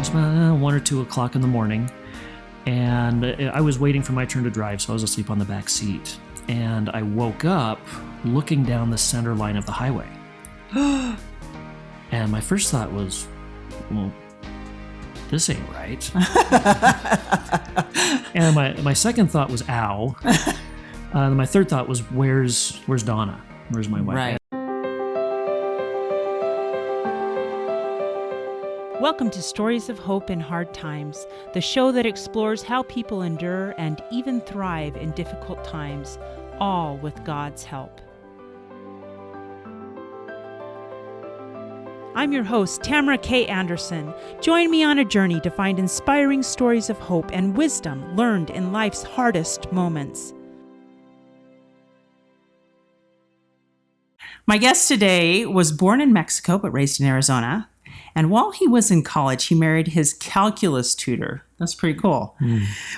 was about 1 or 2 o'clock in the morning, and I was waiting for my turn to drive, so I was asleep on the back seat. And I woke up looking down the center line of the highway. And my first thought was, well, this ain't right. And my second thought was, ow. And my third thought was, where's Donna? Where's my wife? Right. Welcome to Stories of Hope in Hard Times, the show that explores how people endure and even thrive in difficult times, all with God's help. I'm your host, Tamara K. Anderson. Join me on a journey to find inspiring stories of hope and wisdom learned in life's hardest moments. My guest today was born in Mexico but raised in Arizona. And while he was in college, he married his calculus tutor. That's pretty cool.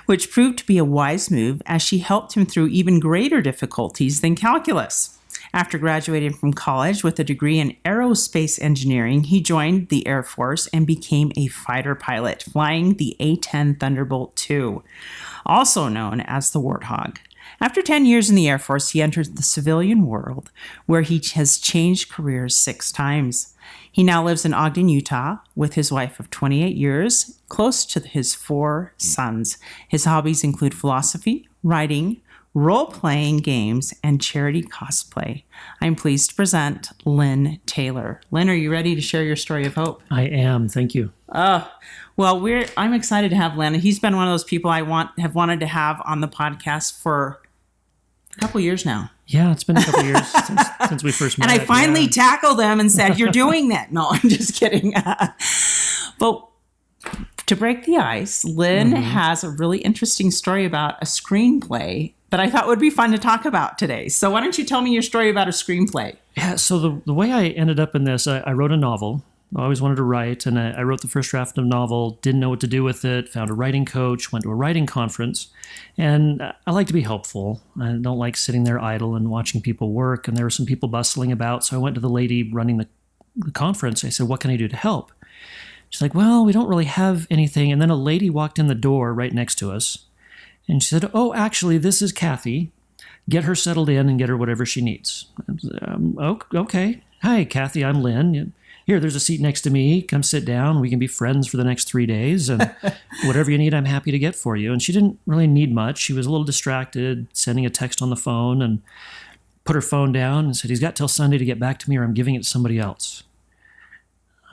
Which proved to be a wise move as she helped him through even greater difficulties than calculus. After graduating from college with a degree in aerospace engineering, he joined the Air Force and became a fighter pilot, flying the A-10 Thunderbolt II, also known as the Warthog. After 10 years in the Air Force, he entered the civilian world, where he has changed careers 6 times. He now lives in Ogden, Utah, with his wife of 28 years, close to his 4 sons. His hobbies include philosophy, writing, role-playing games, and charity cosplay. I'm pleased to present Lynn Taylor. Lynn, are you ready to share your story of hope? I am. Thank you. Well, I'm excited to have Lynn. He's been one of those people I have wanted to have on the podcast for a couple years now. Yeah, it's been a couple years since we first met. And I finally tackled him and said, you're doing that. No, I'm just kidding. But to break the ice, Lynn has a really interesting story about a screenplay that I thought would be fun to talk about today. So why don't you tell me your story about a screenplay? Yeah, so the way I ended up in this, I wrote a novel. I always wanted to write, and I wrote the first draft of the novel, didn't know what to do with it, found a writing coach, went to a writing conference, and I like to be helpful. I don't like sitting there idle and watching people work, and there were some people bustling about, so I went to the lady running the conference. I said, what can I do to help? She's like, well, we don't really have anything, and then a lady walked in the door right next to us, and she said, oh, actually, this is Kathy. Get her settled in and get her whatever she needs. Okay. Hi, Kathy, I'm Lynn. Here, there's a seat next to me. Come sit down. We can be friends for the next 3 days. And whatever you need, I'm happy to get for you. And she didn't really need much. She was a little distracted, sending a text on the phone, and put her phone down and said, he's got till Sunday to get back to me or I'm giving it to somebody else.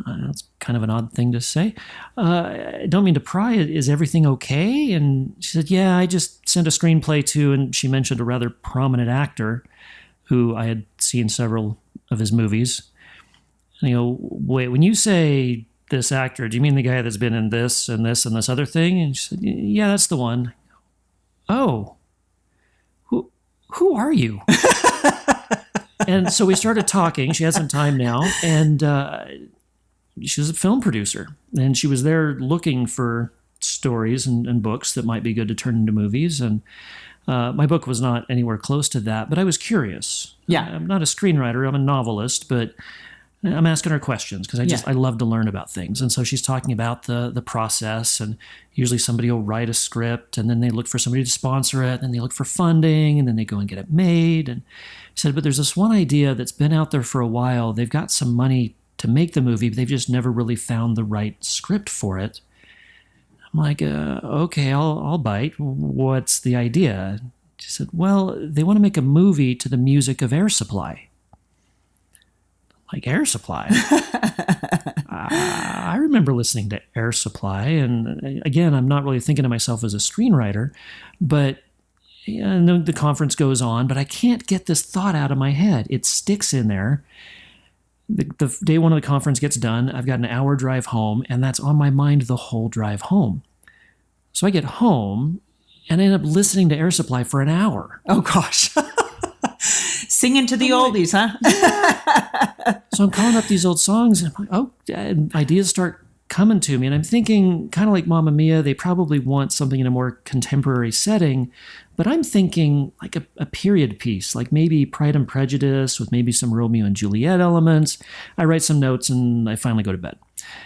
That's kind of an odd thing to say. I don't mean to pry. Is everything okay? And she said, yeah, I just sent a screenplay to, and she mentioned a rather prominent actor who I had seen several of his movies. And I go, wait, when you say this actor, do you mean the guy that's been in this and this and this other thing? And she said, yeah, that's the one. Oh, who are you? And so we started talking. She had some time now, and she was a film producer, and she was there looking for stories and books that might be good to turn into movies. And my book was not anywhere close to that, but I was curious. Yeah. I'm not a screenwriter. I'm a novelist, but I'm asking her questions because I love to learn about things. And so she's talking about the process, and usually somebody will write a script and then they look for somebody to sponsor it, and then they look for funding, and then they go and get it made. And she said, but there's this one idea that's been out there for a while. They've got some money to make the movie, but they've just never really found the right script for it. I'm like, okay, I'll bite. What's the idea? She said, well, they want to make a movie to the music of Air Supply. Like Air Supply. I remember listening to Air Supply, and again, I'm not really thinking of myself as a screenwriter, but the conference goes on, but I can't get this thought out of my head. It sticks in there. The day one of the conference gets done, I've got an hour drive home, and that's on my mind the whole drive home. So I get home and I end up listening to Air Supply for an hour. Oh, gosh. Singing to the oldies, huh? Yeah. So I'm calling up these old songs, and I'm like, and ideas start coming to me. And I'm thinking, kind of like Mamma Mia, they probably want something in a more contemporary setting. But I'm thinking like a period piece, like maybe Pride and Prejudice with maybe some Romeo and Juliet elements. I write some notes and I finally go to bed.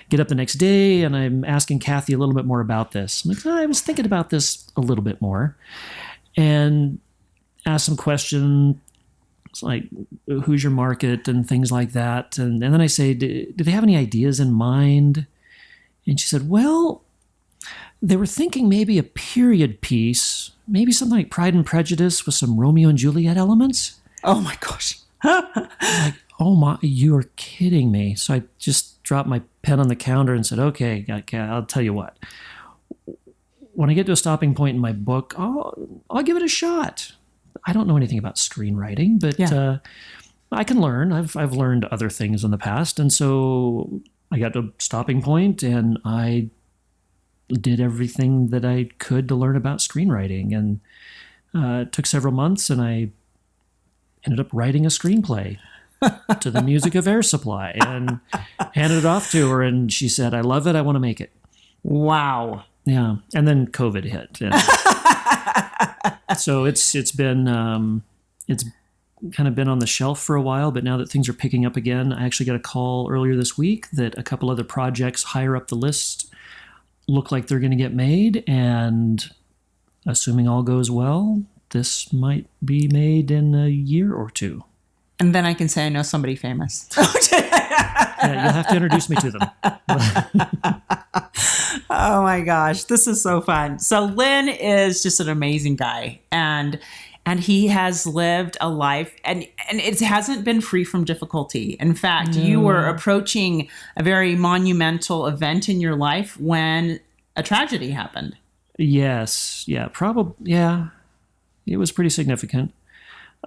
Get up the next day and I'm asking Kathy a little bit more about this. I'm like, I was thinking about this a little bit more. And ask some questions like, who's your market and things like that. And then I say, do they have any ideas in mind? And she said, well, they were thinking maybe a period piece, maybe something like Pride and Prejudice with some Romeo and Juliet elements. Oh my gosh. Like, oh my, you are kidding me. So I just dropped my pen on the counter and said, okay, I'll tell you what. When I get to a stopping point in my book, I'll give it a shot. I don't know anything about screenwriting, but I can learn. I've learned other things in the past. And so I got to a stopping point and I did everything that I could to learn about screenwriting. And it took several months and I ended up writing a screenplay to the music of Air Supply and handed it off to her. And she said, I love it. I want to make it. Wow. Yeah. And then COVID hit. And so it's been, it's kind of been on the shelf for a while, but now that things are picking up again, I actually got a call earlier this week that a couple other projects higher up the list look like they're going to get made. And assuming all goes well, this might be made in a year or two. And then I can say I know somebody famous. Yeah, you'll have to introduce me to them. Oh my gosh, this is so fun. So Lynn is just an amazing guy, and he has lived a life, and it hasn't been free from difficulty. In fact, you were approaching a very monumental event in your life when a tragedy happened. Yes, yeah, probably, yeah, it was pretty significant.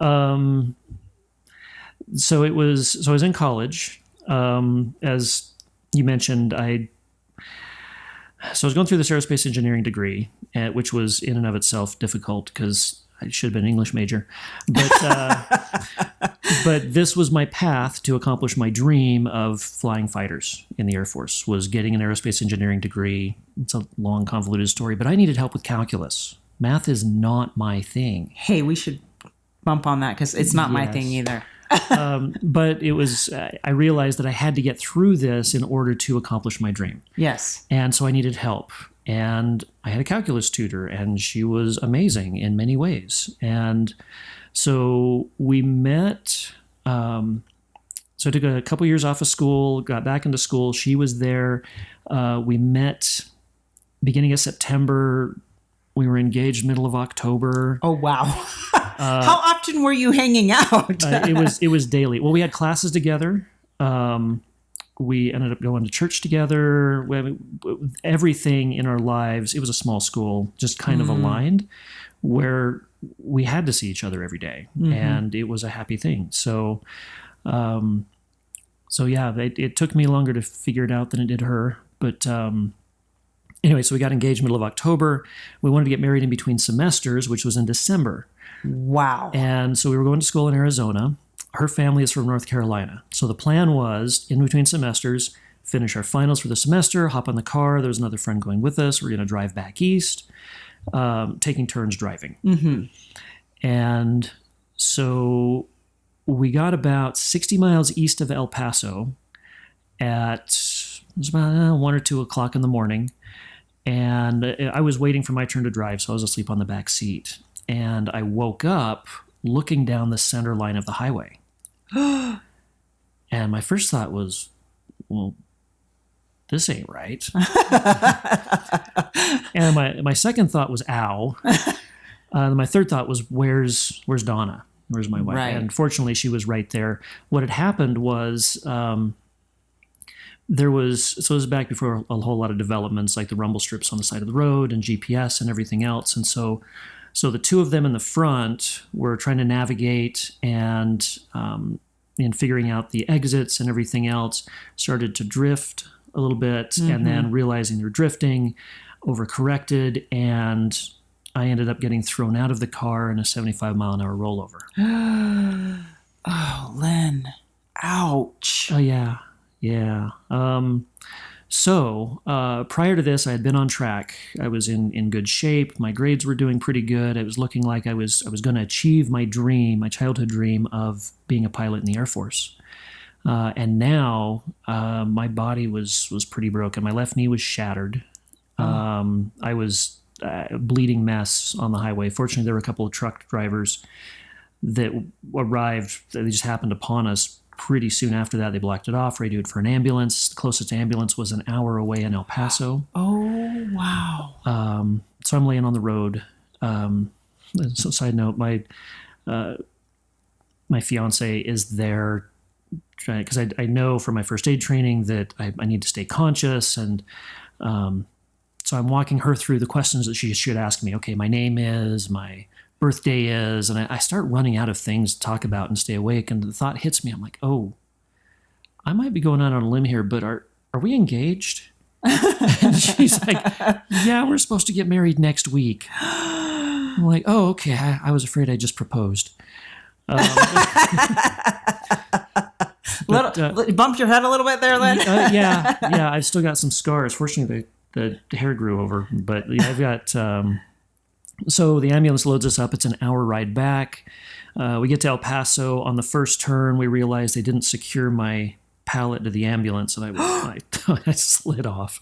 So I was in college. As you mentioned, I was going through this aerospace engineering degree, which was in and of itself difficult because I should have been an English major. But this was my path to accomplish my dream of flying fighters in the Air Force, was getting an aerospace engineering degree. It's a long, convoluted story, but I needed help with calculus. Math is not my thing. Hey, we should bump on that because it's not my thing either. But it was, I realized that I had to get through this in order to accomplish my dream. Yes. And so I needed help. And I had a calculus tutor, and she was amazing in many ways. And so we met. So I took a couple years off of school, got back into school. She was there. We met beginning of September. We were engaged middle of October. Oh, wow. How often were you hanging out? It was daily. Well, we had classes together. We ended up going to church together. Everything in our lives, it was a small school, just kind of aligned, where we had to see each other every day, and it was a happy thing. So yeah, it took me longer to figure it out than it did her. But anyway, so we got engaged middle of October. We wanted to get married in between semesters, which was in December. Wow. And so we were going to school in Arizona. Her family is from North Carolina. So the plan was, in between semesters, finish our finals for the semester, hop on the car. There was another friend going with us. We're going to drive back east, taking turns driving. Mm-hmm. And so we got about 60 miles east of El Paso it was about 1 or 2 o'clock in the morning. And I was waiting for my turn to drive, so I was asleep on the back seat. And I woke up looking down the center line of the highway. And my first thought was, well, this ain't right. And my second thought was, ow. My third thought was, where's Donna? Where's my wife? Right. And fortunately, she was right there. What had happened was so it was back before a whole lot of developments, like the rumble strips on the side of the road and GPS and everything else. And so the two of them in the front were trying to navigate and figuring out the exits and everything else, started to drift a little bit, and then realizing they're drifting, overcorrected, and I ended up getting thrown out of the car in a 75-mile-an-hour rollover. Oh, Lynn. Ouch. Oh, yeah. Yeah. So prior to this, I had been on track. I was in good shape. My grades were doing pretty good. It was looking like I was going to achieve my dream, my childhood dream of being a pilot in the Air Force. And now my body was pretty broken. My left knee was shattered. I was a bleeding mess on the highway. Fortunately, there were a couple of truck drivers that arrived. They just happened upon us pretty soon after that. They blocked it off, radioed for an ambulance. The closest ambulance was an hour away in El Paso. Oh, wow. So I'm laying on the road. So side note, my fiance is there because I know from my first aid training that I need to stay conscious. And so I'm walking her through the questions that she should ask me. Okay, my name is, my birthday is, and I start running out of things to talk about and stay awake. And the thought hits me. I'm like, oh, I might be going out on a limb here, but are we engaged? And she's like, yeah, we're supposed to get married next week. I'm like, oh, okay. I was afraid I just proposed. Bumped your head a little bit there, Lynn? Yeah. I've still got some scars. Fortunately, the hair grew over. But yeah, I've got... So the ambulance loads us up. It's an hour ride back. We get to El Paso. On the first turn, we realized they didn't secure my pallet to the ambulance, and I slid off.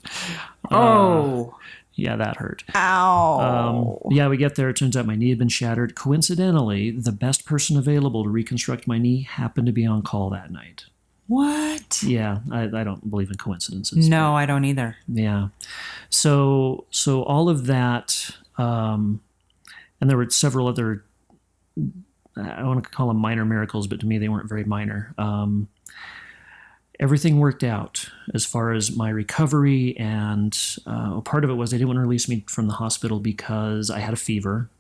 Yeah, that hurt. Ow. Yeah, we get there. It turns out my knee had been shattered. Coincidentally, the best person available to reconstruct my knee happened to be on call that night. What? Yeah, I don't believe in coincidences. No, I don't either. Yeah. So all of that, and there were several other, I don't want to call them minor miracles, but to me they weren't very minor. Everything worked out as far as my recovery, and part of it was they didn't want to release me from the hospital because I had a fever.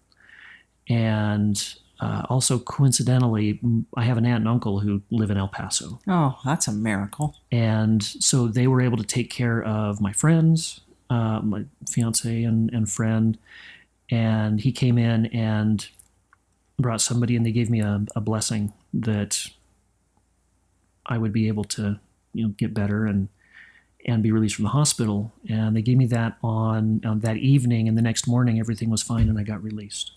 And also, coincidentally, I have an aunt and uncle who live in El Paso. Oh, that's a miracle. And so they were able to take care of my friends, my fiance and friend. And he came in and brought somebody, and they gave me a blessing that I would be able to, get better and be released from the hospital. And they gave me that on that evening, and the next morning everything was fine and I got released.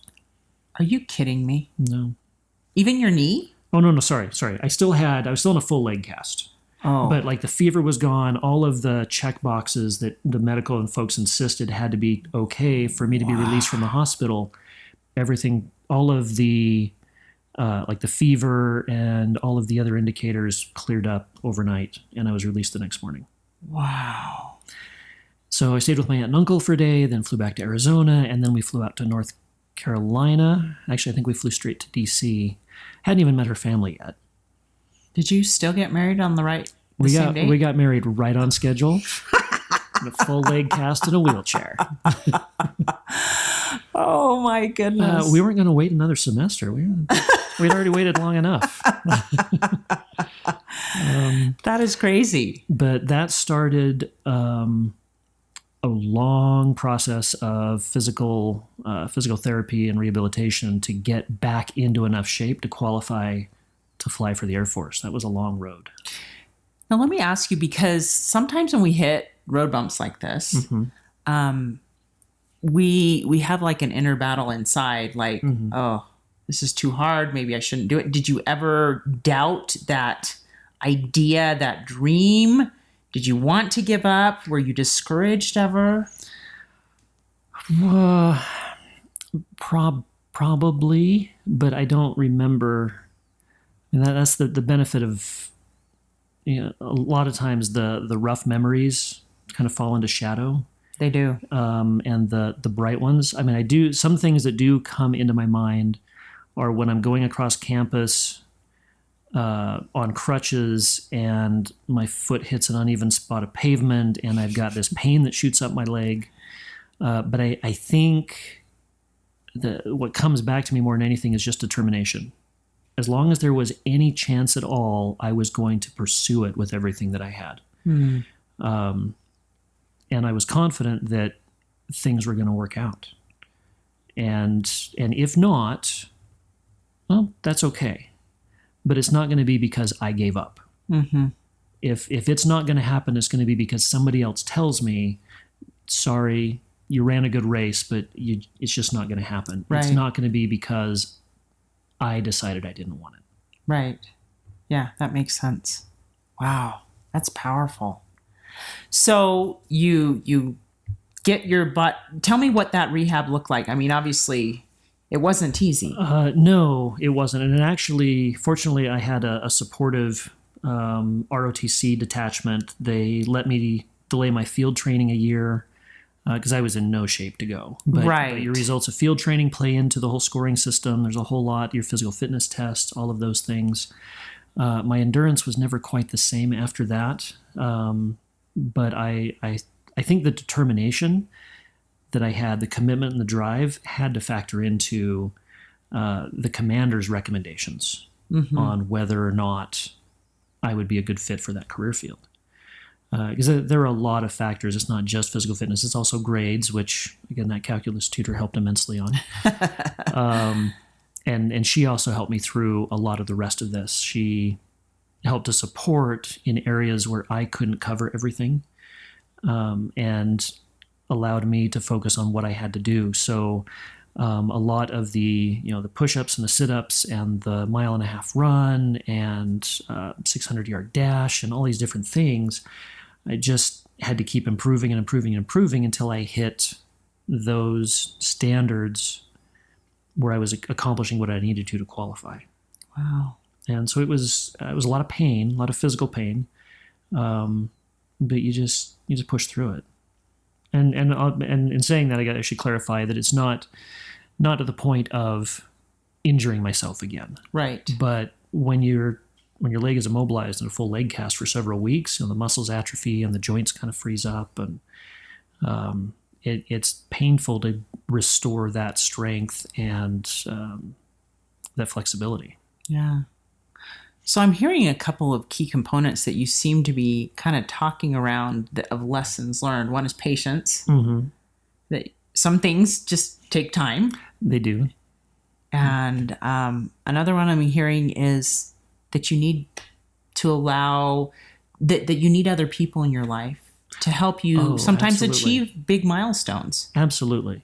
Are you kidding me? No. Even your knee? Oh, no, sorry. I was still in a full leg cast. Oh. But like the fever was gone, all of the check boxes that the medical and folks insisted had to be okay for me to be released from the hospital, everything, all of the, like the fever and all of the other indicators cleared up overnight, and I was released the next morning. Wow. So I stayed with my aunt and uncle for a day, then flew back to Arizona, and then we flew out to North Carolina. Actually, I think we flew straight to D.C. Hadn't even met her family yet. Did you still get married on the same day? We got married right on schedule. In a full leg cast in a wheelchair. Oh my goodness. We weren't going to wait another semester. We'd already waited long enough. That is crazy. But that started a long process of physical therapy and rehabilitation to get back into enough shape to qualify to fly for the Air Force. That was a long road. Now let me ask you, because sometimes when we hit road bumps like this, we have like an inner battle inside, like, oh, this is too hard. Maybe I shouldn't do it. Did you ever doubt that idea, that dream? Did you want to give up? Were you discouraged ever? Probably, but I don't remember. And that's the benefit of, a lot of times the rough memories kind of fall into shadow. They do. And the bright ones. I mean, some things that do come into my mind are when I'm going across campus on crutches and my foot hits an uneven spot of pavement and I've got this pain that shoots up my leg. But I think what comes back to me more than anything is just determination. As long as there was any chance at all, I was going to pursue it with everything that I had. And I was confident that things were going to work out. And if not, well, that's okay. But it's not going to be because I gave up. if it's not going to happen, it's going to be because somebody else tells me, sorry, you ran a good race, but it's just not going to happen. Right. It's not going to be because I decided I didn't want it. Right. Yeah, that makes sense. Wow, that's powerful. So you get your butt. Tell me what that rehab looked like. I mean, obviously, it wasn't easy. No, it wasn't. And actually, fortunately, I had a supportive ROTC detachment. They let me delay my field training a year because I was in no shape to go. But your results of field training play into the whole scoring system. There's a whole lot, your physical fitness test, all of those things. My endurance was never quite the same after that. But I think the determination that I had, the commitment and the drive had to factor into the commander's recommendations on whether or not I would be a good fit for that career field. Because there are a lot of factors. It's not just physical fitness. It's also grades, which, again, that calculus tutor helped immensely on. And she also helped me through a lot of the rest of this. She helped to support in areas where I couldn't cover everything, and allowed me to focus on what I had to do. So a lot of the push-ups and the sit-ups and the 1.5-mile run and 600-yard dash and all these different things, I just had to keep improving and improving and improving until I hit those standards where I was accomplishing what I needed to qualify. Wow. And so it was a lot of pain, a lot of physical pain, but you just push through it. And in saying that, I should clarify that it's not to the point of injuring myself again. Right. But when your leg is immobilized in a full leg cast for several weeks, the muscles atrophy and the joints kind of freeze up, and it's painful to restore that strength and that flexibility. Yeah. So I'm hearing a couple of key components that you seem to be kind of talking around of lessons learned. One is patience. Mm-hmm. That some things just take time. They do. And another one I'm hearing is that you need to allow that you need other people in your life to help you sometimes achieve big milestones. Absolutely.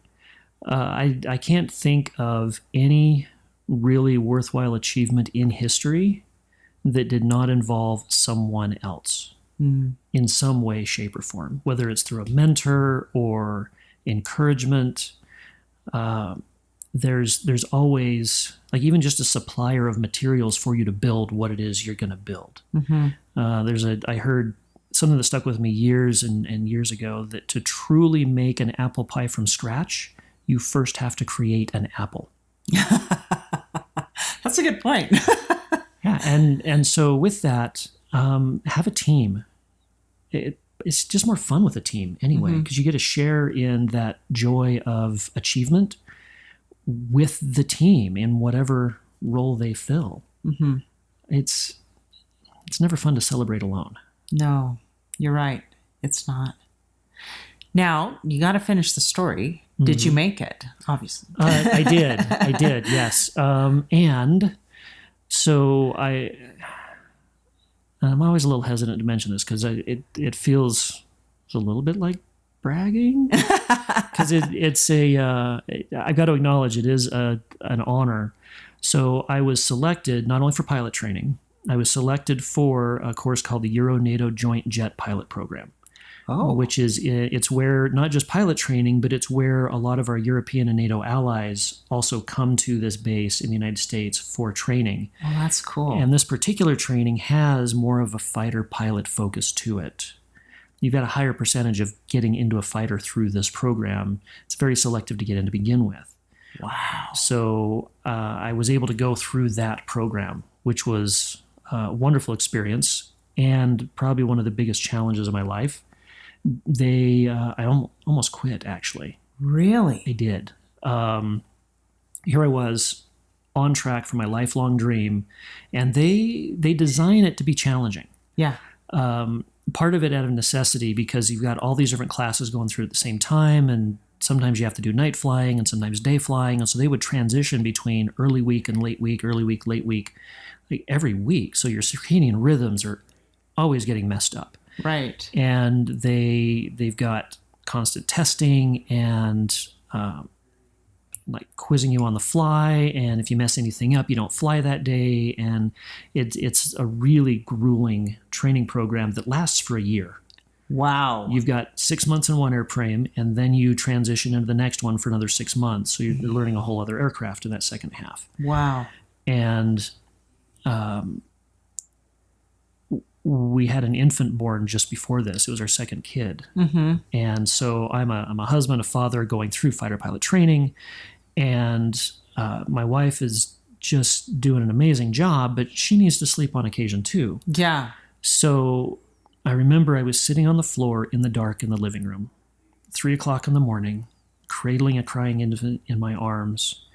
I can't think of any really worthwhile achievement in history that did not involve someone else in some way, shape, or form, whether it's through a mentor or encouragement. There's always, like, even just a supplier of materials for you to build what it is you're going to build. Mm-hmm. I heard something that stuck with me years and years ago, that to truly make an apple pie from scratch, you first have to create an apple. That's a good point. Yeah, and so with that, have a team. It's just more fun with a team anyway, because you get to share in that joy of achievement with the team in whatever role they fill. Mm-hmm. It's never fun to celebrate alone. No, you're right. It's not. Now, you got to finish the story. Did you make it? Obviously. I did, yes. And so I'm always a little hesitant to mention this because it feels a little bit like bragging, because I've got to acknowledge it is an honor. So I was selected not only for pilot training, I was selected for a course called the Euro-NATO Joint Jet Pilot Program. Which is, it's where not just pilot training, but it's where a lot of our European and NATO allies also come to this base in the United States for training. Oh, that's cool. And this particular training has more of a fighter pilot focus to it. You've got a higher percentage of getting into a fighter through this program. It's very selective to get in to begin with. Wow. So I was able to go through that program, which was a wonderful experience and probably one of the biggest challenges of my life. I almost quit, actually. Really? I did. Here I was on track for my lifelong dream, and they design it to be challenging. Yeah. Part of it out of necessity, because you've got all these different classes going through at the same time, and sometimes you have to do night flying and sometimes day flying, and so they would transition between early week and late week, early week, late week, like every week. So your circadian rhythms are always getting messed up. Right. And they've got constant testing and like quizzing you on the fly. And if you mess anything up, you don't fly that day. And it's a really grueling training program that lasts for a year. Wow. You've got 6 months in one airframe, and then you transition into the next one for another 6 months. So you're learning a whole other aircraft in that second half. Wow. And we had an infant born just before this. It was our second kid. Mm-hmm. And so I'm a husband, a father going through fighter pilot training. And my wife is just doing an amazing job, but she needs to sleep on occasion too. Yeah. So I remember I was sitting on the floor in the dark in the living room, 3 o'clock in the morning, cradling a crying infant in my arms.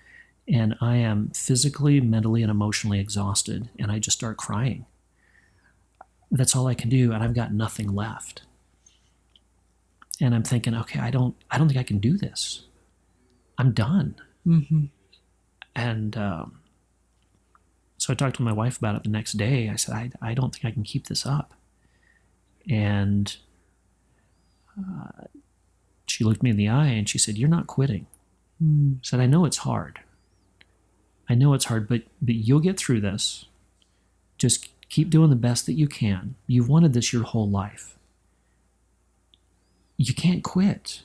And I am physically, mentally, and emotionally exhausted. And I just start crying. That's all I can do. And I've got nothing left. And I'm thinking, okay, I don't think I can do this. I'm done. Mm-hmm. And so I talked to my wife about it the next day. I said, I don't think I can keep this up. And she looked me in the eye and she said, "You're not quitting." I said, "I know it's hard. I know it's hard, but you'll get through this. Just keep doing the best that you can. You've wanted this your whole life. You can't quit."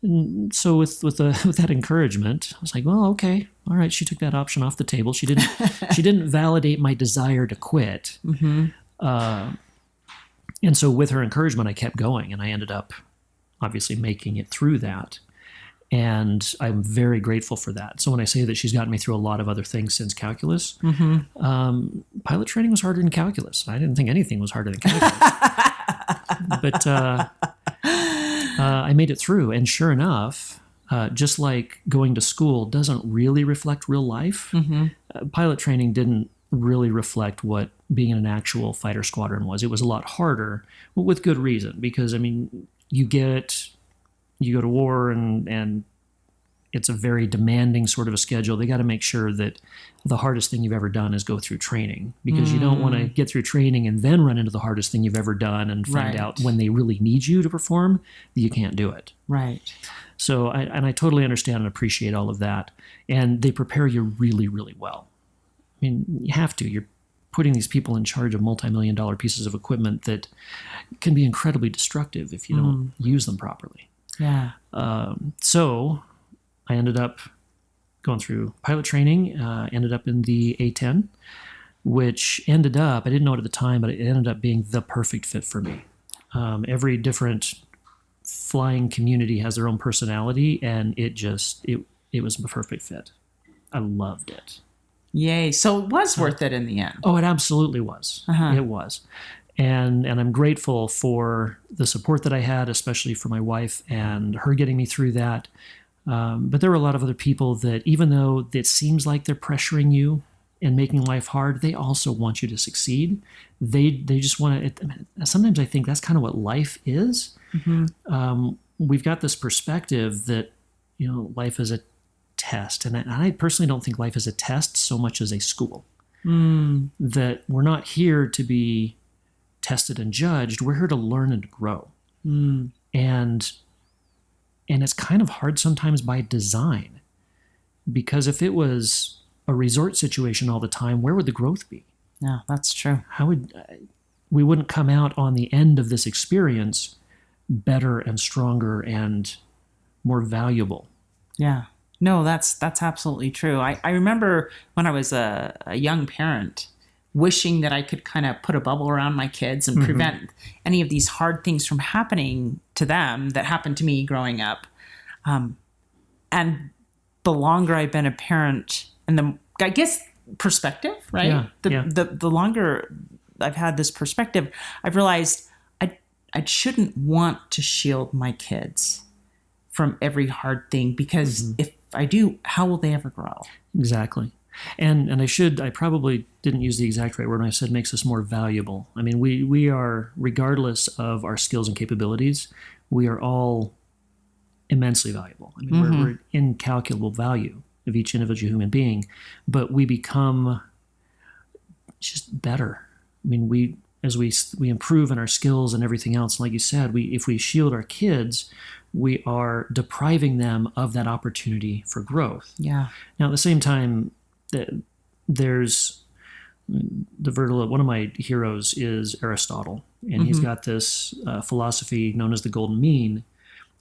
And so with that encouragement, I was like, well, okay, all right. She took that option off the table. She didn't validate my desire to quit. Mm-hmm. And so with her encouragement, I kept going, and I ended up obviously making it through that. And I'm very grateful for that. So when I say that she's gotten me through a lot of other things since calculus, pilot training was harder than calculus. I didn't think anything was harder than calculus. But I made it through. And sure enough, just like going to school doesn't really reflect real life, pilot training didn't really reflect what being in an actual fighter squadron was. It was a lot harder, with good reason, because, I mean, you go to war and it's a very demanding sort of a schedule. They got to make sure that the hardest thing you've ever done is go through training, because you don't want to get through training and then run into the hardest thing you've ever done and find out when they really need you to perform that you can't do it. Right. So I totally understand and appreciate all of that. And they prepare you really, really well. I mean, you have to. You're putting these people in charge of multi-million-dollar pieces of equipment that can be incredibly destructive if you don't use them properly. Yeah. So I ended up going through pilot training, ended up in the A-10, which ended up, I didn't know it at the time, but it ended up being the perfect fit for me. Every different flying community has their own personality, and it was a perfect fit. I loved it. Yay. So it was worth it in the end. Oh, it absolutely was. It was. And I'm grateful for the support that I had, especially for my wife and her getting me through that. But there were a lot of other people that, even though it seems like they're pressuring you and making life hard, they also want you to succeed. They just want to. Sometimes I think that's kind of what life is. We've got this perspective that, life is a test. And I personally don't think life is a test so much as a school. That we're not here to be tested and judged. We're here to learn and grow. And it's kind of hard sometimes by design, because if it was a resort situation all the time, where would the growth be? Yeah, that's true. We wouldn't come out on the end of this experience better and stronger and more valuable. Yeah. No, that's absolutely true. I remember when I was a young parent, wishing that I could kind of put a bubble around my kids and prevent any of these hard things from happening to them that happened to me growing up. And the longer I've been a parent, and the, I guess, perspective, right? The longer I've had this perspective, I've realized I shouldn't want to shield my kids from every hard thing, because if I do, how will they ever grow? Exactly. And I probably didn't use the exact right word when I said makes us more valuable. I mean, we are, regardless of our skills and capabilities, we are all immensely valuable. I mean, we're incalculable value of each individual human being, but we become just better. I mean, as we improve in our skills and everything else, like you said, if we shield our kids, we are depriving them of that opportunity for growth. Yeah. Now, at the same time, there's one of my heroes is Aristotle, and he's got this philosophy known as the golden mean,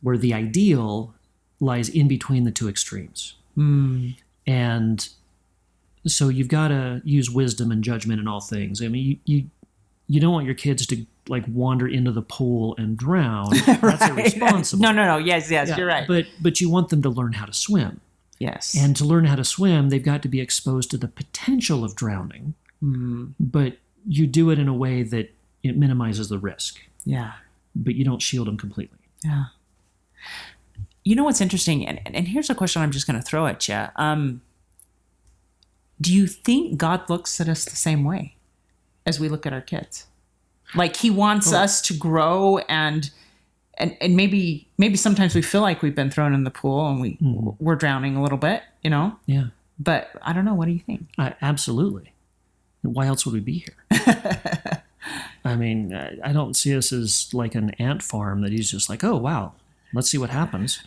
where the ideal lies in between the two extremes. And so you've got to use wisdom and judgment in all things. I mean, you don't want your kids to like wander into the pool and drown. That's irresponsible. No. Yes, yeah, you're right. But you want them to learn how to swim. Yes. And to learn how to swim, they've got to be exposed to the potential of drowning. But you do it in a way that it minimizes the risk. Yeah. But you don't shield them completely. Yeah. You know what's interesting? And here's a question I'm just going to throw at you. Do you think God looks at us the same way as we look at our kids? Like he wants us to grow and maybe sometimes we feel like we've been thrown in the pool and we're drowning a little bit, you know? Yeah. But I don't know. What do you think? Absolutely. Why else would we be here? I mean, I don't see us as like an ant farm that he's just like, oh, wow, let's see what happens.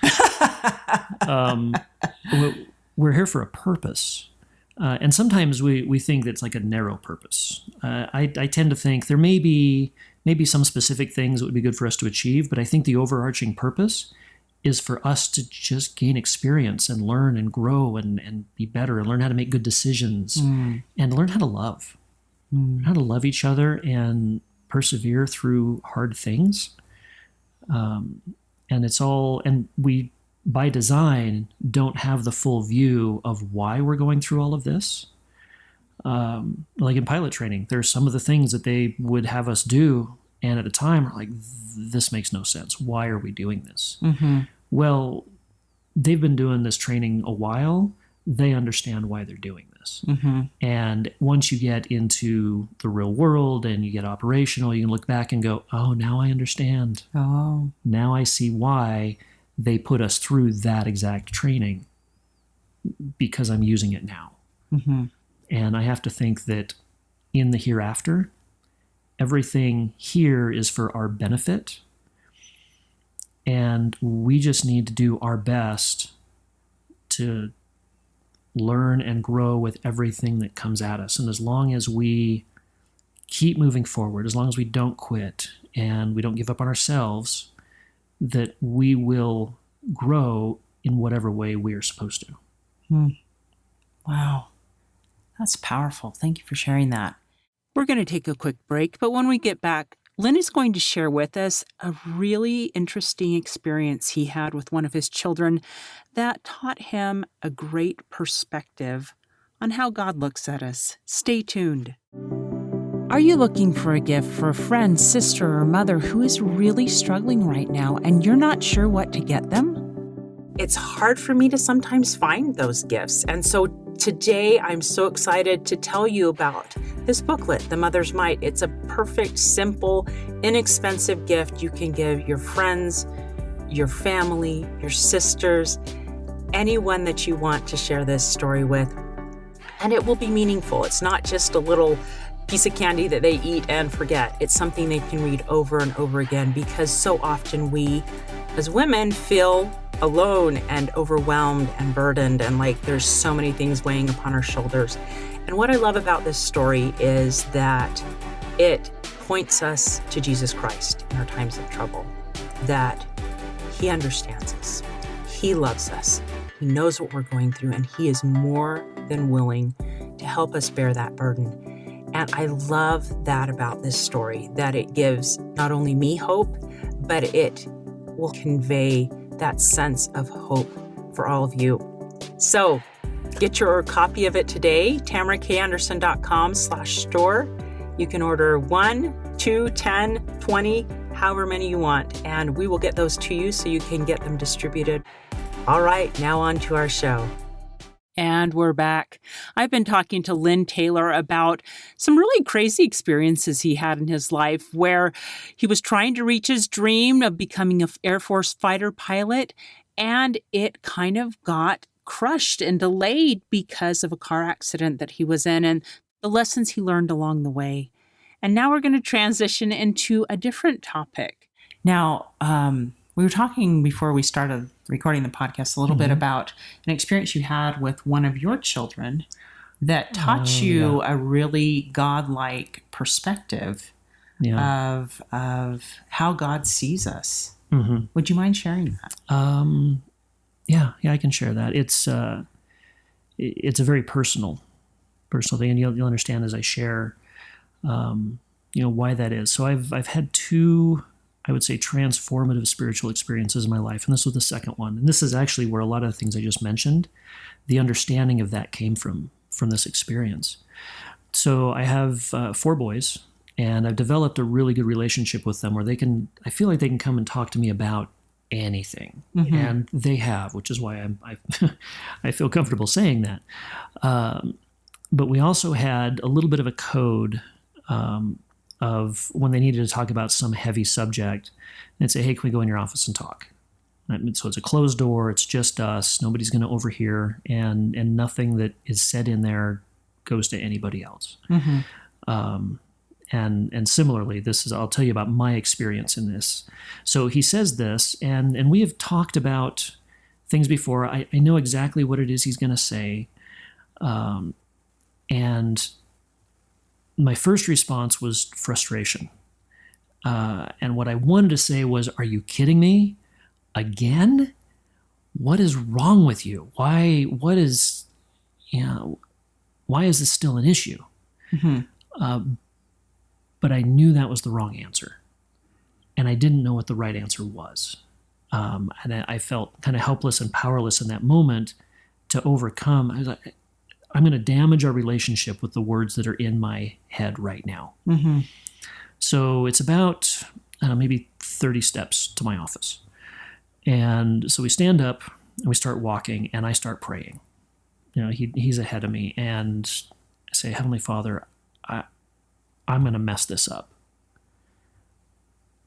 We're here for a purpose. And sometimes we think that's like a narrow purpose. I tend to think there may be some specific things that would be good for us to achieve, but I think the overarching purpose is for us to just gain experience and learn and grow and be better and learn how to make good decisions and learn how to love. Learn how to love each other and persevere through hard things. And we, by design, don't have the full view of why we're going through all of this. Like in pilot training, there's some of the things that they would have us do, and at the time, we're like, this makes no sense. Why are we doing this? Well, they've been doing this training a while. They understand why they're doing this. And once you get into the real world and you get operational, you can look back and go, oh, now I understand. Oh. Now I see why they put us through that exact training, because I'm using it now. And I have to think that in the hereafter, everything here is for our benefit. And we just need to do our best to learn and grow with everything that comes at us. And as long as we keep moving forward, as long as we don't quit and we don't give up on ourselves, that we will grow in whatever way we are supposed to. Wow. That's powerful. Thank you for sharing that. We're going to take a quick break, but when we get back, Lynn is going to share with us a really interesting experience he had with one of his children that taught him a great perspective on how God looks at us. Stay tuned. Are you looking for a gift for a friend, sister, or mother who is really struggling right now and you're not sure what to get them? It's hard for me to sometimes find those gifts. And so today I'm so excited to tell you about this booklet, The Mother's Might. It's a perfect, simple, inexpensive gift you can give your friends, your family, your sisters, anyone that you want to share this story with. And it will be meaningful. It's not just a little piece of candy that they eat and forget. It's something they can read over and over again, because so often we, as women, feel alone and overwhelmed and burdened, and like there's so many things weighing upon our shoulders. And what I love about this story is that it points us to Jesus Christ in our times of trouble, that he understands us, he loves us, he knows what we're going through, and he is more than willing to help us bear that burden. And I love that about this story, that it gives not only me hope, but it will convey that sense of hope for all of you. So get your copy of it today, tamarakanderson.com/store. You can order 1, 2, 10, 20, however many you want, and we will get those to you so you can get them distributed. All right, now on to our show. And we're back. I've been talking to Lynn Taylor about some really crazy experiences he had in his life, where he was trying to reach his dream of becoming an Air Force fighter pilot, and it kind of got crushed and delayed because of a car accident that he was in and the lessons he learned along the way. And now we're going to transition into a different topic. Now, we were talking before we started recording the podcast a little bit about an experience you had with one of your children that taught you a really godlike perspective of how God sees us. Mm-hmm. Would you mind sharing that? Yeah, I can share that. It's a very personal thing, and you'll understand as I share, why that is. So I've had two, I would say, transformative spiritual experiences in my life, and this was the second one. And this is actually where a lot of the things I just mentioned, the understanding of that came from this experience. So I have 4 boys, and I've developed a really good relationship with them where I feel like they can come and talk to me about anything. Mm-hmm. And they have, which is why I feel comfortable saying that. But we also had a little bit of a code of when they needed to talk about some heavy subject, they'd say, hey, can we go in your office and talk? So it's a closed door. It's just us. Nobody's going to overhear, and nothing that is said in there goes to anybody else. Mm-hmm. And similarly, I'll tell you about my experience in this. So he says this, and we have talked about things before. I know exactly what it is he's going to say. And my first response was frustration. And what I wanted to say was, are you kidding me? Again? What is wrong with you? Why is this still an issue? Mm-hmm. But I knew that was the wrong answer. And I didn't know what the right answer was. And I felt kind of helpless and powerless in that moment to overcome. I was like, I'm going to damage our relationship with the words that are in my head right now. Mm-hmm. So it's about maybe 30 steps to my office. And so we stand up and we start walking, and I start praying. He's ahead of me, and I say, Heavenly Father, I'm going to mess this up.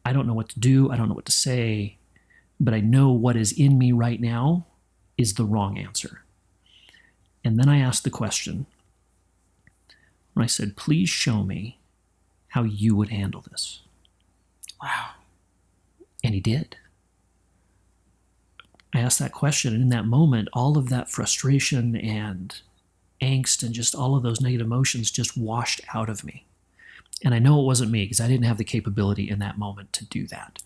I don't know what to do. I don't know what to say, but I know what is in me right now is the wrong answer. And then I asked the question. I said, please show me how you would handle this. Wow. And he did. I asked that question, and in that moment, all of that frustration and angst and just all of those negative emotions just washed out of me. And I know it wasn't me because I didn't have the capability in that moment to do that.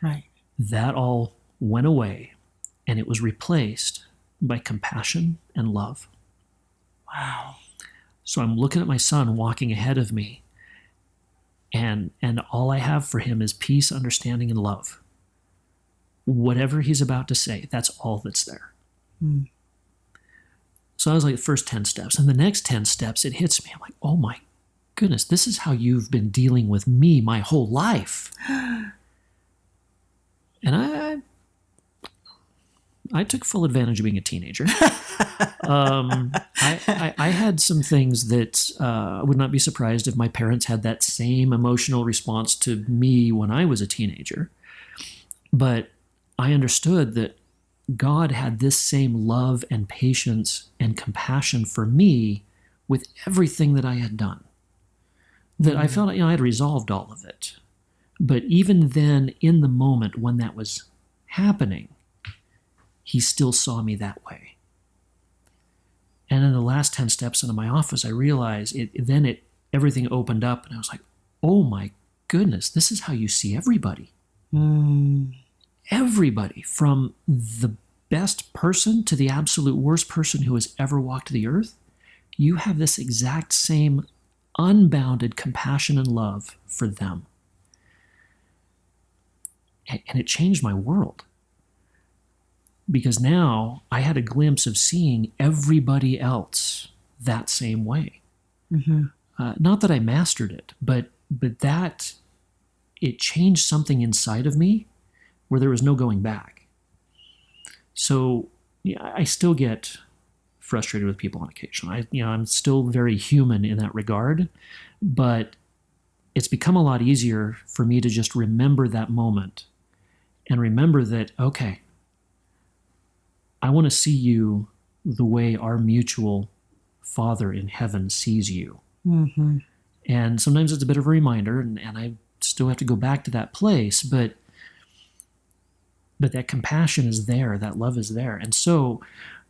Right. That all went away, and it was replaced by compassion and love. Wow. So I'm looking at my son walking ahead of me, and all I have for him is peace, understanding, and love. Whatever he's about to say, that's all that's there. Mm. So I was like the first 10 steps. And the next 10 steps, it hits me. I'm like, oh my goodness, this is how you've been dealing with me my whole life. And I took full advantage of being a teenager. I had some things that I would not be surprised if my parents had that same emotional response to me when I was a teenager. But I understood that God had this same love and patience and compassion for me with everything that I had done. That I felt, I had resolved all of it. But even then, in the moment when that was happening, he still saw me that way. And in the last 10 steps into my office, I realized everything opened up, and I was like, oh my goodness, this is how you see everybody. Mm. Everybody, from the best person to the absolute worst person who has ever walked the earth, you have this exact same unbounded compassion and love for them. And it changed my world. Because now I had a glimpse of seeing everybody else that same way. Mm-hmm. Not that I mastered it, but that it changed something inside of me where there was no going back. So I still get frustrated with people on occasion. I'm still very human in that regard, but it's become a lot easier for me to just remember that moment and remember that, okay, I want to see you the way our mutual Father in heaven sees you. Mm-hmm. And sometimes it's a bit of a reminder, and I still have to go back to that place, but that compassion is there, that love is there. And so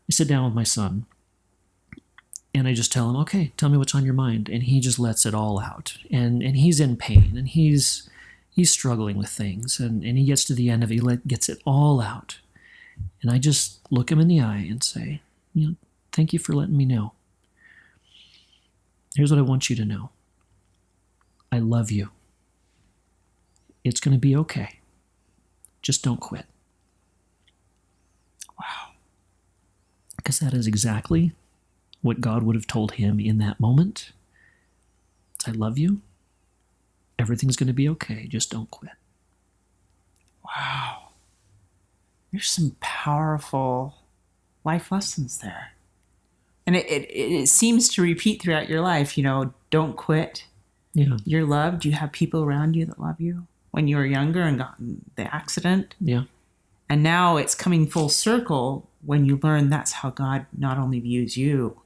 I sit down with my son, and I just tell him, okay, tell me what's on your mind. And he just lets it all out. And he's in pain, and he's struggling with things. And he gets to the end of it, gets it all out. And I just look him in the eye and say, thank you for letting me know. Here's what I want you to know. I love you. It's going to be okay. Just don't quit. Wow. Because that is exactly what God would have told him in that moment. I love you. Everything's going to be okay. Just don't quit. Wow. There's some powerful life lessons there. And it seems to repeat throughout your life, don't quit. Yeah. You're loved. You have people around you that love you. When you were younger and got in the accident. Yeah. And now it's coming full circle when you learn that's how God not only views you,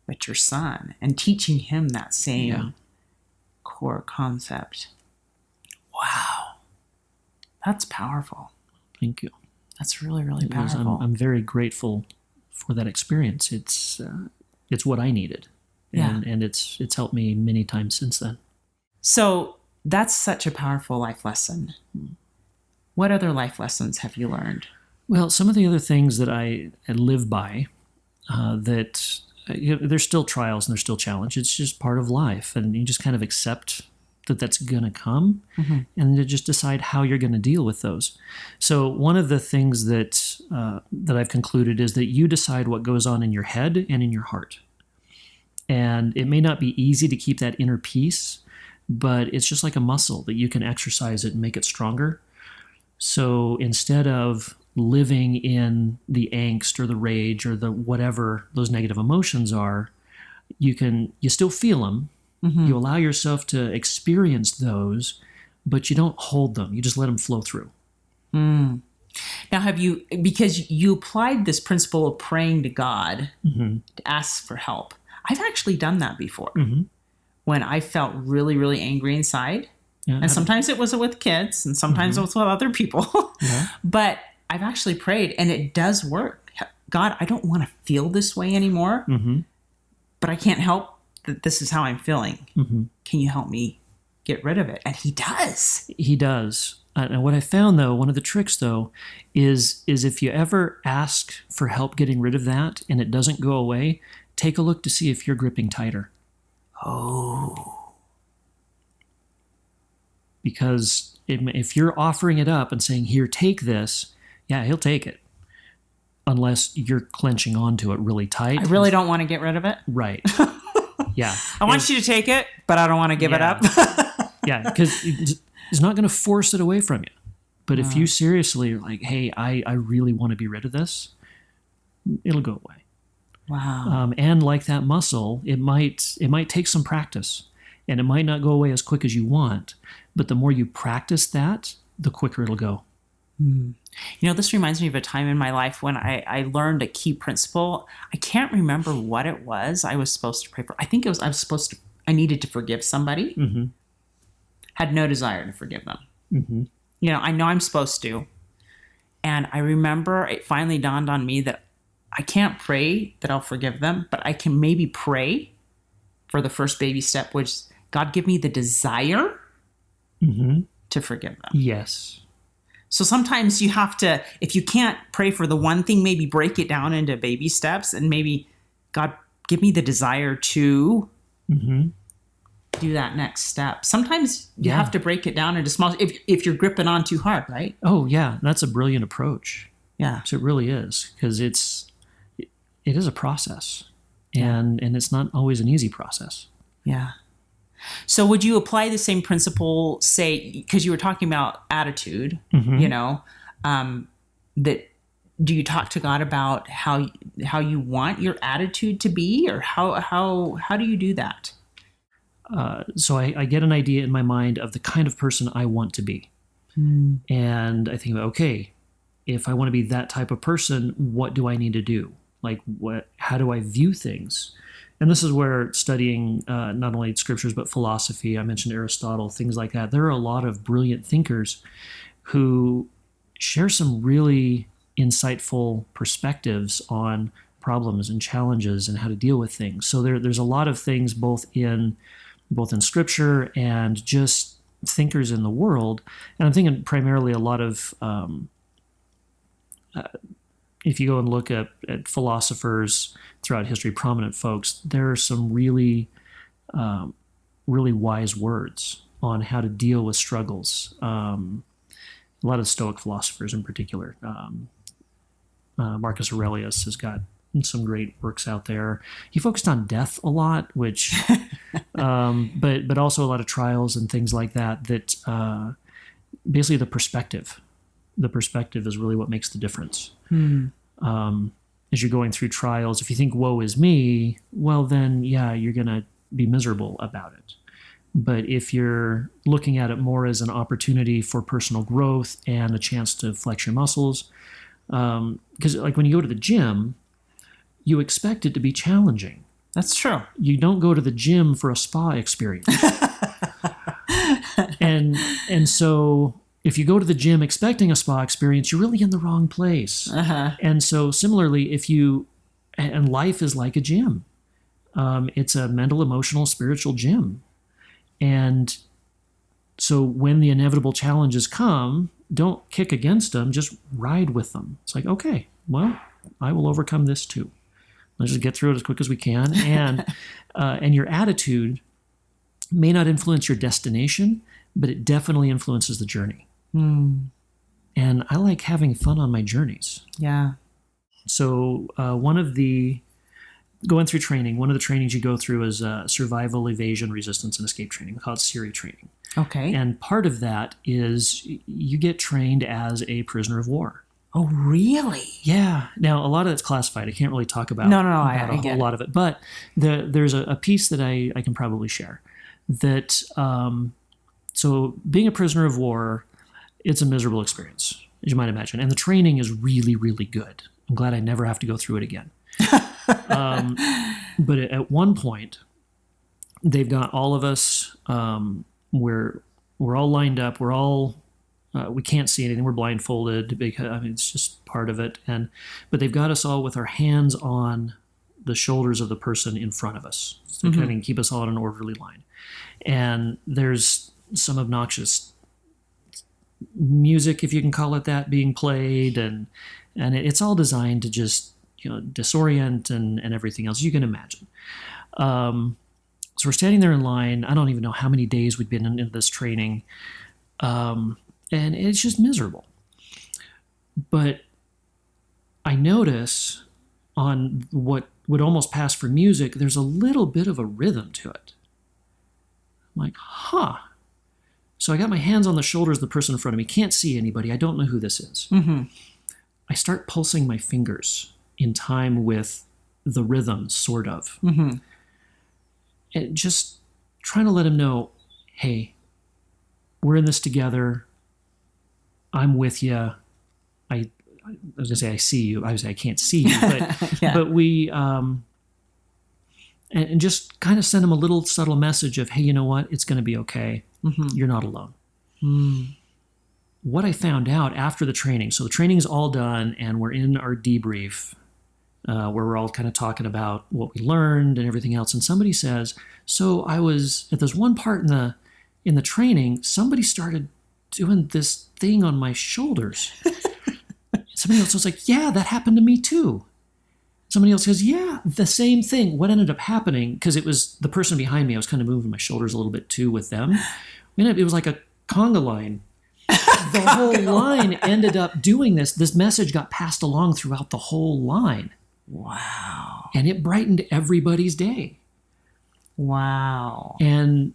but your son, and teaching him that same core concept. Wow. That's powerful. Thank you. That's really, really powerful. I'm very grateful for that experience. It's what I needed. And it's helped me many times since then. So that's such a powerful life lesson. What other life lessons have you learned? Well, some of the other things that I live by, that there's still trials and there's still challenges. It's just part of life, and you just kind of accept that that's going to come, and to just decide how you're going to deal with those. So one of the things that I've concluded is that you decide what goes on in your head and in your heart. And it may not be easy to keep that inner peace, but it's just like a muscle that you can exercise it and make it stronger. So instead of living in the angst or the rage or the whatever those negative emotions are, you still feel them. You allow yourself to experience those, but you don't hold them. You just let them flow through. Now, because you applied this principle of praying to God to ask for help. I've actually done that before. When I felt really, really angry inside. Yeah, and sometimes it was with kids, and sometimes it was with other people. But I've actually prayed, and it does work. God, I don't want to feel this way anymore, but I can't help that this is how I'm feeling. Can you help me get rid of it? And he does. He does. And what I found, though, one of the tricks, though, is if you ever ask for help getting rid of that and it doesn't go away, take a look to see if you're gripping tighter. Oh. Because if you're offering it up and saying, here, take this, yeah, he'll take it. Unless you're clenching onto it really tight. I really don't want to get rid of it. Right. Yeah. I want you to take it, but I don't want to give it up. Yeah, because it's not going to force it away from you. But if you seriously are like, hey, I really want to be rid of this, it'll go away. Wow. And like that muscle, it might take some practice, and it might not go away as quick as you want. But the more you practice that, the quicker it'll go. This reminds me of a time in my life when I learned a key principle. I can't remember what it was I was supposed to pray for. I think it was I needed to forgive somebody. Had no desire to forgive them. I know I'm supposed to. And I remember it finally dawned on me that I can't pray that I'll forgive them, but I can maybe pray for the first baby step, which God give me the desire to forgive them. Yes. So sometimes you have to, if you can't pray for the one thing, maybe break it down into baby steps, and maybe God give me the desire to do that next step. Sometimes you have to break it down into small, if you're gripping on too hard, right? Oh yeah. That's a brilliant approach. Yeah. So it really is, because it is a process, and it's not always an easy process. Yeah. So would you apply the same principle, say, because you were talking about attitude, that do you talk to God about how you want your attitude to be, or how do you do that? So I get an idea in my mind of the kind of person I want to be. And I think, okay, if I want to be that type of person, what do I need to do? Like, how do I view things? And this is where studying not only scriptures, but philosophy, I mentioned Aristotle, things like that. There are a lot of brilliant thinkers who share some really insightful perspectives on problems and challenges and how to deal with things. So there's a lot of things both in scripture and just thinkers in the world. And I'm thinking primarily a lot of, if you go and look at philosophers throughout history, prominent folks, there are some really, really wise words on how to deal with struggles. A lot of Stoic philosophers in particular. Marcus Aurelius has got some great works out there. He focused on death a lot, which, but also a lot of trials and things like that. That basically the perspective is really what makes the difference. As you're going through trials, if you think woe is me, well then yeah, you're gonna be miserable about it. But if you're looking at it more as an opportunity for personal growth and a chance to flex your muscles, because like when you go to the gym, you expect it to be challenging. That's true. You don't go to the gym for a spa experience. and so if you go to the gym expecting a spa experience, you're really in the wrong place. And so similarly, and life is like a gym. It's a mental, emotional, spiritual gym. And so when the inevitable challenges come, don't kick against them, just ride with them. It's like, okay, well, I will overcome this too. Let's just get through it as quick as we can. And your attitude may not influence your destination, but it definitely influences the journey. And I like having fun on my journeys. Yeah. So going through training, one of the trainings you go through is survival, evasion, resistance, and escape training. We call it SERE training. Okay. And part of that is you get trained as a prisoner of war. Oh, really? Yeah. Now, a lot of it's classified. I can't really talk about, I a whole lot of it. But there's a piece that I can probably share. That so being a prisoner of war, it's a miserable experience, as you might imagine. And the training is really, really good. I'm glad I never have to go through it again. But at one point, they've got all of us, we're all lined up. We're all, we can't see anything. We're blindfolded because it's just part of it. But they've got us all with our hands on the shoulders of the person in front of us to kind of keep us all in an orderly line. And there's some obnoxious music, if you can call it that, being played, and it's all designed to just disorient and everything else you can imagine. So we're standing there in line. I don't even know how many days we'd been in this training, and it's just miserable. But I notice on what would almost pass for music, there's a little bit of a rhythm to it. I'm like, huh. So I got my hands on the shoulders of the person in front of me. Can't see anybody. I don't know who this is. I start pulsing my fingers in time with the rhythm, sort of. And just trying to let him know, hey, we're in this together. I'm with you. I was gonna say I see you. I was I can't see you, but but we and just kind of send him a little subtle message of, hey, you know what? It's going to be okay. You're not alone. What I found out after the training, so the training's all done and we're in our debrief where we're all kind of talking about what we learned and everything else. And somebody says, so I was at this one part in the training, somebody started doing this thing on my shoulders. Somebody else was like, yeah, that happened to me too. Somebody else says, yeah, the same thing. What ended up happening, because it was the person behind me, I was kind of moving my shoulders a little bit too with them. It was like a conga line. The whole line ended up doing this. This message got passed along throughout the whole line. Wow. And it brightened everybody's day. Wow. And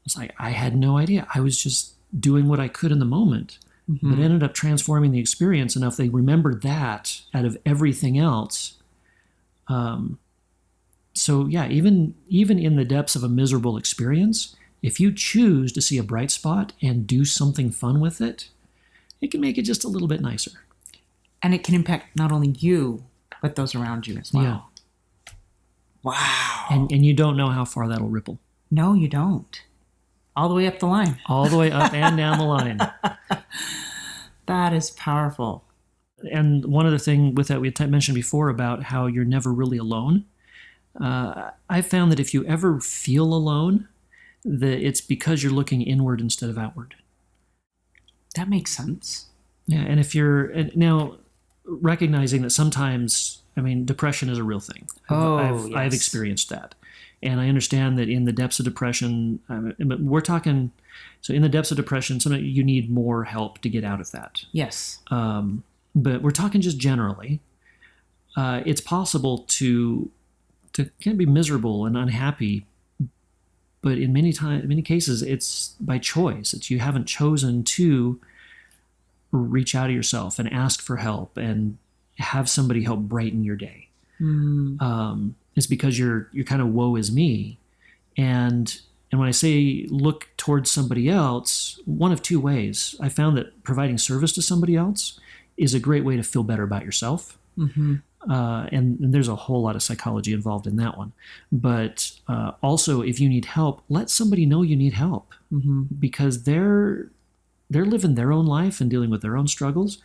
it's like, I had no idea. I was just doing what I could in the moment. But it ended up transforming the experience enough they remembered that out of everything else. So yeah, even in the depths of a miserable experience, if you choose to see a bright spot and do something fun with it, it can make it just a little bit nicer. And it can impact not only you, but those around you as well. Wow. And you don't know how far that'll ripple. No, you don't. All the way up the line. All the way up and down the line. That is powerful. And one other thing with that, we had mentioned before about how you're never really alone. I found that if you ever feel alone, that it's because you're looking inward instead of outward. That makes sense. Yeah, and if you're now recognizing that sometimes, depression is a real thing. I've experienced that. And I understand that in the depths of depression, we're talking, so in the depths of depression, sometimes you need more help to get out of that. Yes. But we're talking just generally. It's possible to kind of be miserable and unhappy, but in many cases, it's by choice. It's you haven't chosen to reach out of yourself and ask for help and have somebody help brighten your day. It's because you're kind of woe is me. And when I say look towards somebody else, one of two ways. I found that providing service to somebody else is a great way to feel better about yourself. Mm-hmm. And there's a whole lot of psychology involved in that one. But also, if you need help, let somebody know you need help, because they're living their own life and dealing with their own struggles.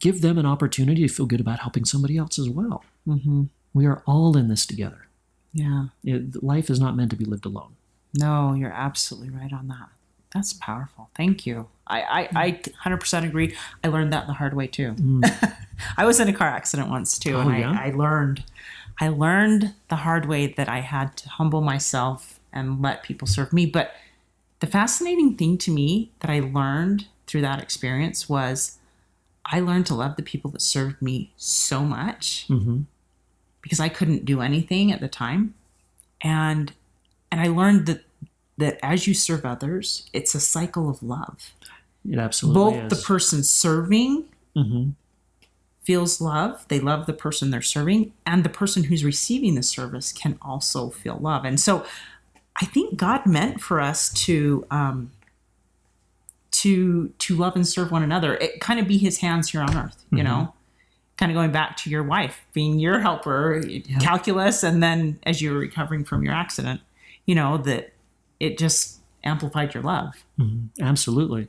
Give them an opportunity to feel good about helping somebody else as well. Mm-hmm. We are all in this together. Yeah. Life is not meant to be lived alone. No, you're absolutely right on that. That's powerful. Thank you. I 100% agree. I learned that the hard way too. I was in a car accident once too, and I learned the hard way that I had to humble myself and let people serve me. But the fascinating thing to me that I learned through that experience was I learned to love the people that served me so much because I couldn't do anything at the time. And I learned that as you serve others, it's a cycle of love. It absolutely Both is. the person serving feels love. They love the person they're serving, and the person who's receiving the service can also feel love. And so I think God meant for us to love and serve one another. It kind of be his hands here on earth, you know, kind of going back to your wife being your helper, calculus. And then as you were recovering from your accident, you know, that it just amplified your love. Absolutely.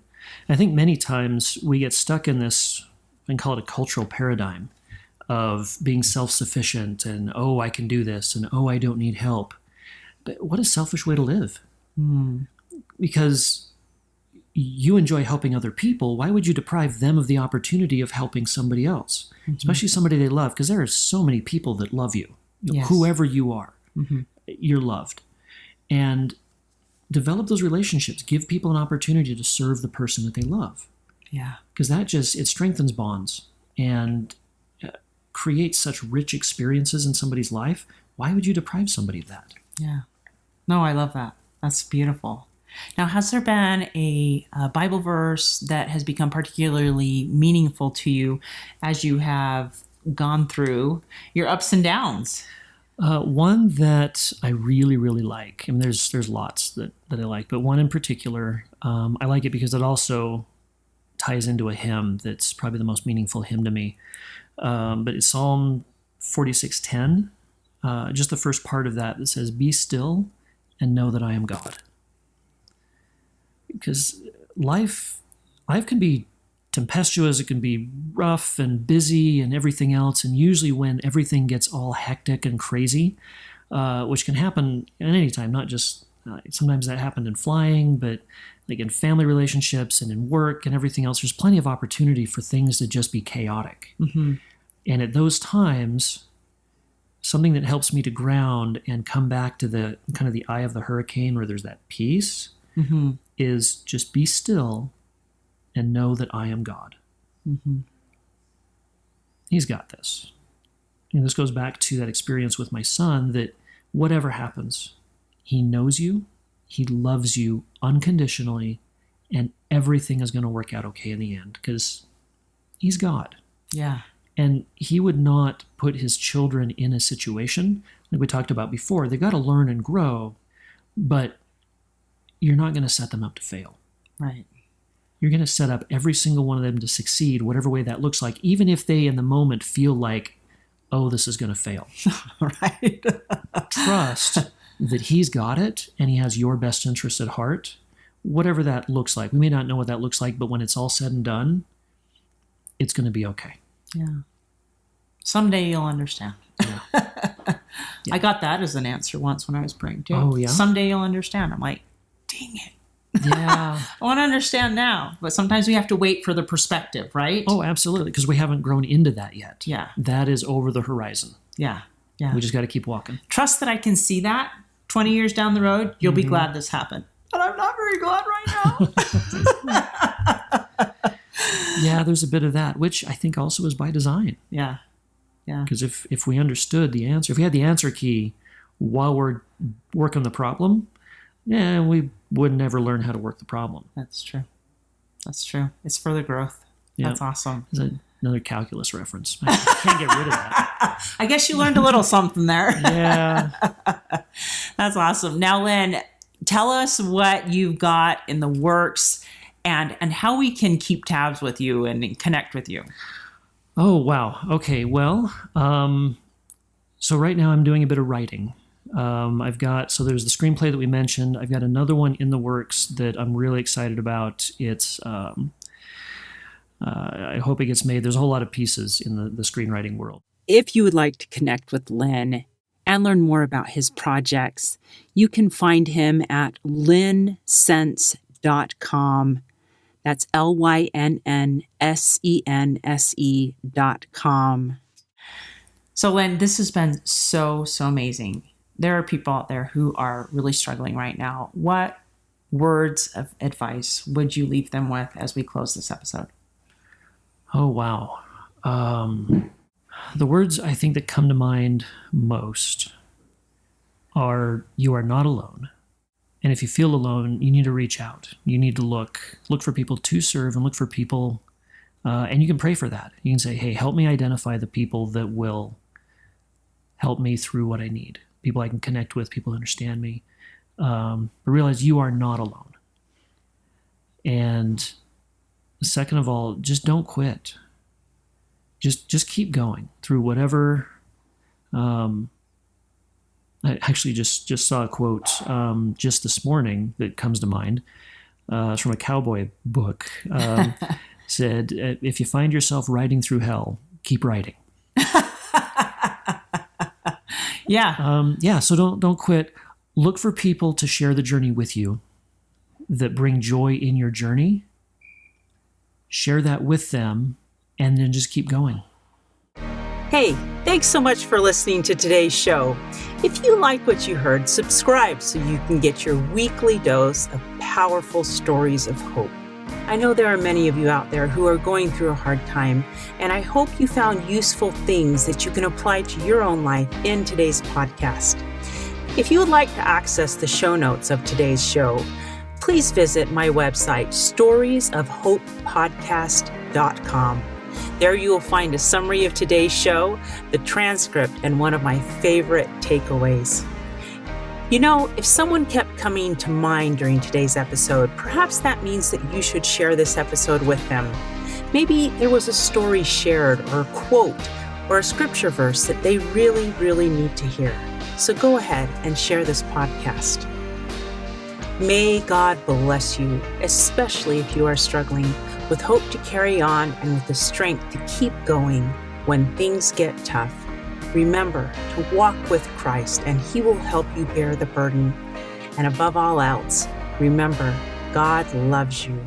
I think many times we get stuck in this, I can call it a cultural paradigm of being self-sufficient and, oh, I can do this, and oh, I don't need help. But what a selfish way to live. Because you enjoy helping other people. Why would you deprive them of the opportunity of helping somebody else, especially somebody they love? Because there are so many people that love you. Yes. Whoever you are, you're loved. And develop those relationships. Give people an opportunity to serve the person that they love. Yeah. Because it strengthens bonds and creates such rich experiences in somebody's life. Why would you deprive somebody of that? Yeah. No, I love that. That's beautiful. Now, has there been a Bible verse that has become particularly meaningful to you as you have gone through your ups and downs? One that I really, really like, and there's lots that I like, but one in particular, I like it because it also ties into a hymn that's probably the most meaningful hymn to me. But it's Psalm 46:10, just the first part of that says, "Be still and know that I am God." Because life can be tempestuous, it can be rough and busy and everything else. And usually when everything gets all hectic and crazy, which can happen at any time, not just, sometimes that happened in flying, but like in family relationships and in work and everything else, there's plenty of opportunity for things to just be chaotic. And at those times, something that helps me to ground and come back to the kind of the eye of the hurricane where there's that peace is just be still and know that I am God. He's got this. And this goes back to that experience with my son, that whatever happens, he knows you, he loves you unconditionally, and everything is going to work out okay in the end because he's God. Yeah. And he would not put his children in a situation, like we talked about before, they've got to learn and grow, but you're not going to set them up to fail. Right. You're going to set up every single one of them to succeed, whatever way that looks like, even if they in the moment feel like, oh, this is going to fail. Right. Trust that he's got it and he has your best interest at heart, whatever that looks like. We may not know what that looks like, but when it's all said and done, it's going to be okay. Yeah. Someday you'll understand. Yeah. I got that as an answer once when I was praying too. Oh, yeah? Someday you'll understand. I'm like, dang it. Yeah. I want to understand now, but sometimes we have to wait for the perspective, right? Oh, absolutely. Because we haven't grown into that yet. Yeah. That is over the horizon. Yeah. Yeah. We just got to keep walking. Trust that I can see that 20 years down the road, you'll be glad this happened. But I'm not very glad right now. Yeah, there's a bit of that, which I think also is by design. Yeah. Yeah. Because if we understood the answer, if we had the answer key while we're working the problem, we would never learn how to work the problem. That's true. That's true. It's further growth. Yeah. That's awesome. It's another calculus reference. I can't get rid of that. I guess you learned a little something there. Yeah. That's awesome. Now, Lynn, tell us what you've got in the works and how we can keep tabs with you and connect with you. Oh, wow. Okay. Well, so right now I'm doing a bit of writing. So there's the screenplay that we mentioned. I've got another one in the works that I'm really excited about. It's, I hope it gets made. There's a whole lot of pieces in the screenwriting world. If you would like to connect with Lynn and learn more about his projects, you can find him at lynnsense.com. That's lynnsense.com. So, Lynn, this has been so amazing. There are people out there who are really struggling right now. What words of advice would you leave them with as we close this episode? Oh, wow. The words I think that come to mind most are, you are not alone. And if you feel alone, you need to reach out. You need to look for people to serve and look for people. And you can pray for that. You can say, hey, help me identify the people that will help me through what I need. People I can connect with, people who understand me. But realize you are not alone. And second of all, just don't quit. Just keep going through whatever. I actually just saw a quote just this morning that comes to mind. It's from a cowboy book. Said, if you find yourself riding through hell, keep riding. Yeah. So don't quit. Look for people to share the journey with you that bring joy in your journey. Share that with them, and then just keep going. Hey, thanks so much for listening to today's show. If you like what you heard, subscribe so you can get your weekly dose of powerful stories of hope. I know there are many of you out there who are going through a hard time, and I hope you found useful things that you can apply to your own life in today's podcast. If you would like to access the show notes of today's show, please visit my website, storiesofhopepodcast.com. There you will find a summary of today's show, the transcript, and one of my favorite takeaways. You know, if someone kept coming to mind during today's episode, perhaps that means that you should share this episode with them. Maybe there was a story shared or a quote or a scripture verse that they really need to hear. So go ahead and share this podcast. May God bless you, especially if you are struggling, with hope to carry on and with the strength to keep going when things get tough. Remember to walk with Christ, and He will help you bear the burden. And above all else, remember, God loves you.